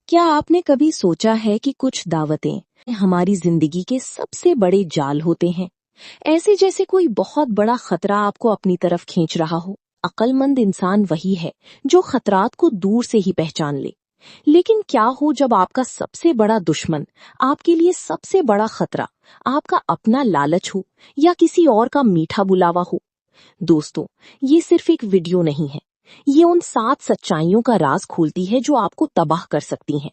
क्या आपने कभी सोचा है कि कुछ दावतें हमारी जिंदगी के सबसे बड़े जाल होते हैं, ऐसे जैसे कोई बहुत बड़ा खतरा आपको अपनी तरफ खींच रहा हो। अक्लमंद इंसान वही है जो खतरात को दूर से ही पहचान ले। लेकिन क्या हो जब आपका सबसे बड़ा दुश्मन, आपके लिए सबसे बड़ा खतरा आपका अपना लालच हो या किसी और का मीठा बुलावा हो। दोस्तों, ये सिर्फ एक वीडियो नहीं है, ये उन 7 सच्चाइयों का राज खोलती है जो आपको तबाह कर सकती हैं।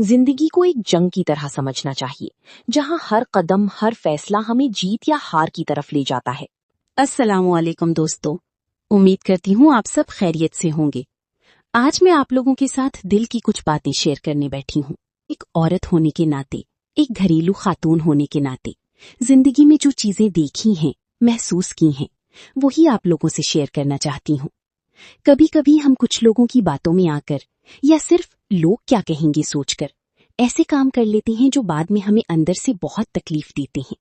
जिंदगी को एक जंग की तरह समझना चाहिए, जहां हर कदम, हर फैसला हमें जीत या हार की तरफ ले जाता है। अस्सलामुअलैकुम दोस्तों, उम्मीद करती हूँ आप सब खैरियत से होंगे। आज मैं आप लोगों के साथ दिल की कुछ बातें शेयर करने बैठी हूँ। एक औरत होने के नाते, एक घरेलू खातून होने के नाते, जिंदगी में जो चीजें देखी हैं, महसूस की हैं, वही आप लोगों से शेयर करना चाहती हूँ। कभी कभी हम कुछ लोगों की बातों में आकर या सिर्फ लोग क्या कहेंगे सोचकर ऐसे काम कर लेते हैं जो बाद में हमें अंदर से बहुत तकलीफ देते हैं।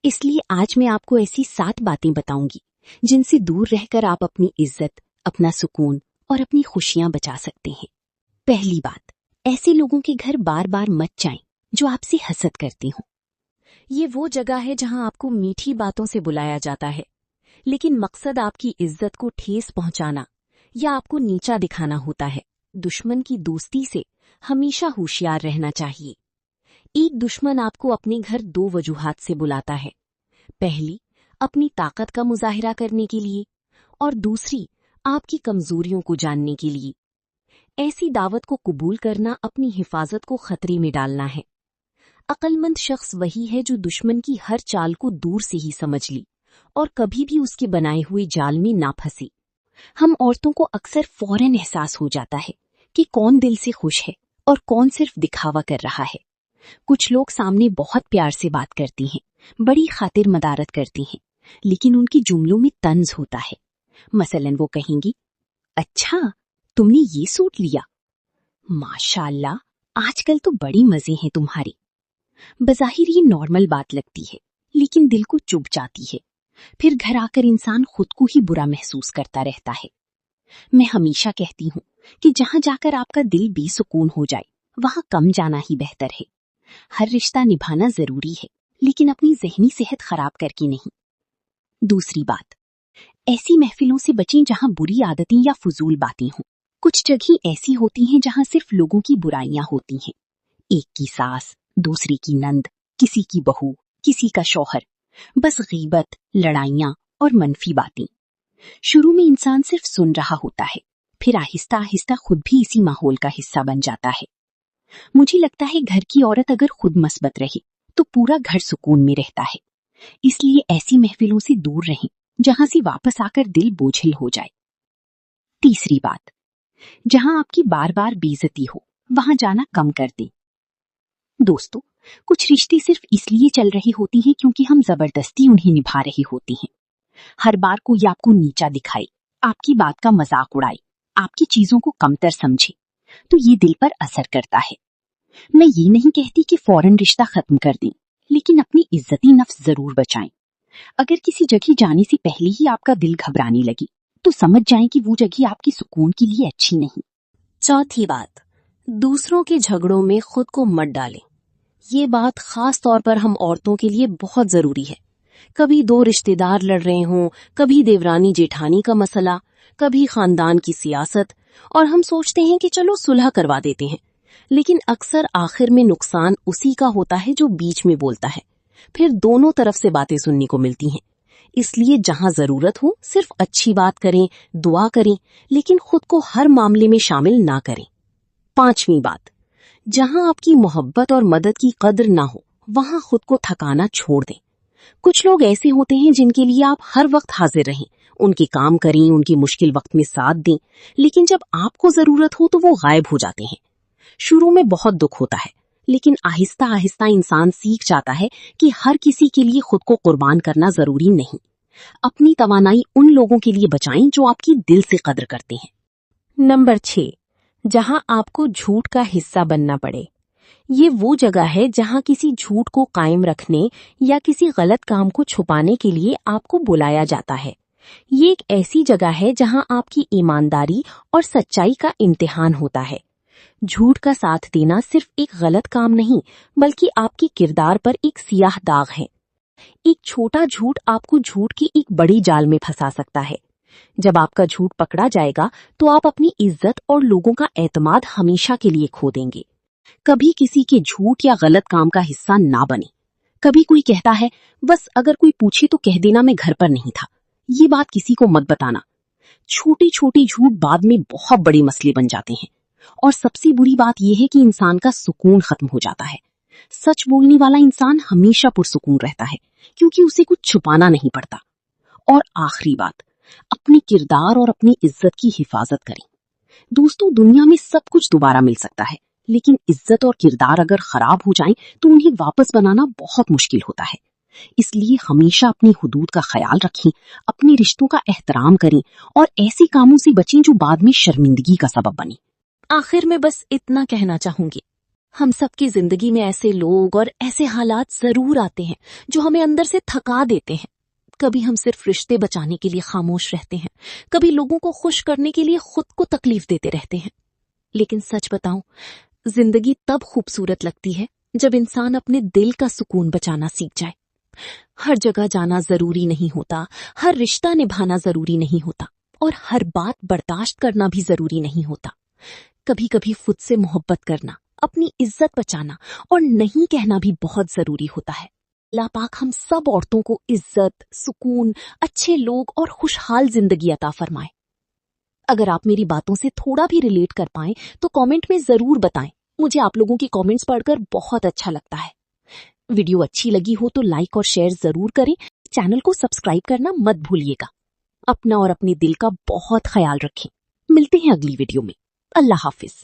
इसलिए आज मैं आपको ऐसी 7 बातें बताऊंगी जिनसे दूर रहकर आप अपनी इज्जत, अपना सुकून और अपनी खुशियां बचा सकते हैं। पहली बात, ऐसे लोगों के घर बार बार मत जाएं जो आपसे हसद करते हो। ये वो जगह है जहां आपको मीठी बातों से बुलाया जाता है, लेकिन मकसद आपकी इज्जत को ठेस पहुंचाना या आपको नीचा दिखाना होता है। दुश्मन की दोस्ती से हमेशा होशियार रहना चाहिए। एक दुश्मन आपको अपने घर 2 वजूहात से बुलाता है। पहली, अपनी ताकत का मुजाहिरा करने के लिए, और दूसरी, आपकी कमजोरियों को जानने के लिए। ऐसी दावत को कबूल करना अपनी हिफाजत को खतरे में डालना है। अक्लमंद शख्स वही है जो दुश्मन की हर चाल को दूर से ही समझ ली और कभी भी उसके बनाए हुए जाल में ना फंसी। हम औरतों को अक्सर फौरन एहसास हो जाता है कि कौन दिल से खुश है और कौन सिर्फ दिखावा कर रहा है। कुछ लोग सामने बहुत प्यार से बात करती हैं, बड़ी खातिर मदारत करती हैं, लेकिन उनकी जुमलों में तंज होता है। मसलन वो कहेंगी, अच्छा तुमने ये सूट लिया, माशाअल्लाह, आजकल तो बड़ी मजे हैं तुम्हारी। बज़ाहिर ये नॉर्मल बात लगती है, लेकिन दिल को चुभ जाती है। फिर घर आकर इंसान खुद को ही बुरा महसूस करता रहता है। मैं हमेशा कहती हूँ कि जहाँ जाकर आपका दिल बेसुकून हो जाए, वहाँ कम जाना ही बेहतर है। हर रिश्ता निभाना जरूरी है, लेकिन अपनी ज़हनी सेहत खराब करके नहीं। दूसरी बात, ऐसी महफिलों से बचें जहाँ बुरी आदतें या फजूल बातें हों। कुछ जगह ऐसी होती हैं जहाँ सिर्फ लोगों की बुराइयां होती हैं। एक की सास, दूसरी की नंद, किसी की बहू, किसी का शौहर, बस गीबत, लड़ाइयां और मनफी बातें। शुरू में इंसान सिर्फ सुन रहा होता है, फिर आहिस्ता आहिस्ता खुद भी इसी माहौल का हिस्सा बन जाता है। मुझे लगता है घर की औरत अगर खुद मस्बत रहे तो पूरा घर सुकून में रहता है। इसलिए ऐसी महफिलों से दूर रहें जहां से वापस आकर दिल बोझिल हो जाए। तीसरी बात, जहां आपकी बार बार बेइज्जती हो वहां जाना कम कर दें। दोस्तों, कुछ रिश्ते सिर्फ इसलिए चल रही होती हैं क्योंकि हम जबरदस्ती उन्हें निभा रही होती हैं। हर बार कोई आपको नीचा दिखाए, आपकी बात का मजाक उड़ाए, आपकी चीजों को कमतर समझे, तो ये दिल पर असर करता है। मैं ये नहीं कहती कि फौरन रिश्ता खत्म कर दें, लेकिन अपनी इज्जती नफ्स जरूर बचाएं। अगर किसी जगह जाने से पहले ही आपका दिल घबराने लगे, तो समझ जाएं कि वो जगह आपकी सुकून के लिए अच्छी नहीं। चौथी बात, दूसरों के झगड़ों में खुद को मत डालें। ये बात खास तौर पर हम औरतों के लिए बहुत जरूरी है। कभी 2 रिश्तेदार लड़ रहे हों, कभी देवरानी जेठानी का मसला, कभी खानदान की सियासत, और हम सोचते हैं कि चलो सुलह करवा देते हैं, लेकिन अक्सर आखिर में नुकसान उसी का होता है जो बीच में बोलता है। फिर दोनों तरफ से बातें सुनने को मिलती हैं। इसलिए जहां जरूरत हो सिर्फ अच्छी बात करें, दुआ करें, लेकिन खुद को हर मामले में शामिल ना करें। 5वीं बात, जहां आपकी मोहब्बत और मदद की कद्र ना हो वहां खुद को थकाना छोड़ दें। कुछ लोग ऐसे होते हैं जिनके लिए आप हर वक्त हाजिर रहें, उनके काम करें, उनकी मुश्किल वक्त में साथ दें, लेकिन जब आपको जरूरत हो तो वो गायब हो जाते हैं। शुरू में बहुत दुख होता है, लेकिन आहिस्ता आहिस्ता इंसान सीख जाता है कि हर किसी के लिए खुद को कुर्बान करना जरूरी नहीं। अपनी तवानाई उन लोगों के लिए बचाएं जो आपकी दिल से कद्र करते हैं। नंबर 6, जहां आपको झूठ का हिस्सा बनना पड़े। ये वो जगह है जहां किसी झूठ को कायम रखने या किसी गलत काम को छुपाने के लिए आपको बुलाया जाता है। ये एक ऐसी जगह है जहां आपकी ईमानदारी और सच्चाई का इम्तिहान होता है। झूठ का साथ देना सिर्फ एक गलत काम नहीं, बल्कि आपके किरदार पर एक सियाह दाग है। एक छोटा झूठ आपको झूठ की एक बड़ी जाल में फंसा सकता है। जब आपका झूठ पकड़ा जाएगा तो आप अपनी इज्जत और लोगों का एतमाद हमेशा के लिए खो देंगे। कभी किसी के झूठ या गलत काम का हिस्सा ना बने। कभी कोई कहता है, बस अगर कोई पूछे तो कह देना मैं घर पर नहीं था। ये बात किसी को मत बताना। छोटे छोटे झूठ बाद में बहुत बड़ी मसले बन जाते हैं। और सबसे बुरी बात यह है कि इंसान का सुकून खत्म हो जाता है। सच बोलने वाला इंसान हमेशा पुरसुकून रहता है, क्योंकि उसे कुछ छुपाना नहीं पड़ता। और आखिरी बात, अपने किरदार और अपनी इज्जत की हिफाजत करें। दोस्तों, दुनिया में सब कुछ दोबारा मिल सकता है, लेकिन इज्जत और किरदार अगर खराब हो जाएं तो उन्हें वापस बनाना बहुत मुश्किल होता है। इसलिए हमेशा अपनी हुदूद का ख्याल रखें, अपने रिश्तों का एहतराम करें और ऐसे कामों से बचें जो बाद में शर्मिंदगी का सबब बने। आखिर में बस इतना कहना चाहूंगी, हम सबकी जिंदगी में ऐसे लोग और ऐसे हालात जरूर आते हैं जो हमें अंदर से थका देते हैं। कभी हम सिर्फ रिश्ते बचाने के लिए खामोश रहते हैं, कभी लोगों को खुश करने के लिए खुद को तकलीफ देते रहते हैं। लेकिन सच बताऊं, जिंदगी तब खूबसूरत लगती है जब इंसान अपने दिल का सुकून बचाना सीख जाए। हर जगह जाना जरूरी नहीं होता, हर रिश्ता निभाना जरूरी नहीं होता, और हर बात बर्दाश्त करना भी जरूरी नहीं होता। कभी कभी खुद से मोहब्बत करना, अपनी इज्जत बचाना और नहीं कहना भी बहुत जरूरी होता है। अल्लाह पाक हम सब औरतों को इज्जत, सुकून, अच्छे लोग और खुशहाल जिंदगी अता फरमाए। अगर आप मेरी बातों से थोड़ा भी रिलेट कर पाएं तो कमेंट में जरूर बताएं। मुझे आप लोगों की कमेंट्स पढ़कर बहुत अच्छा लगता है। वीडियो अच्छी लगी हो तो लाइक और शेयर जरूर करें। चैनल को सब्सक्राइब करना मत भूलिएगा। अपना और अपने दिल का बहुत ख्याल रखें। मिलते हैं अगली वीडियो में। अल्लाह हाफिज।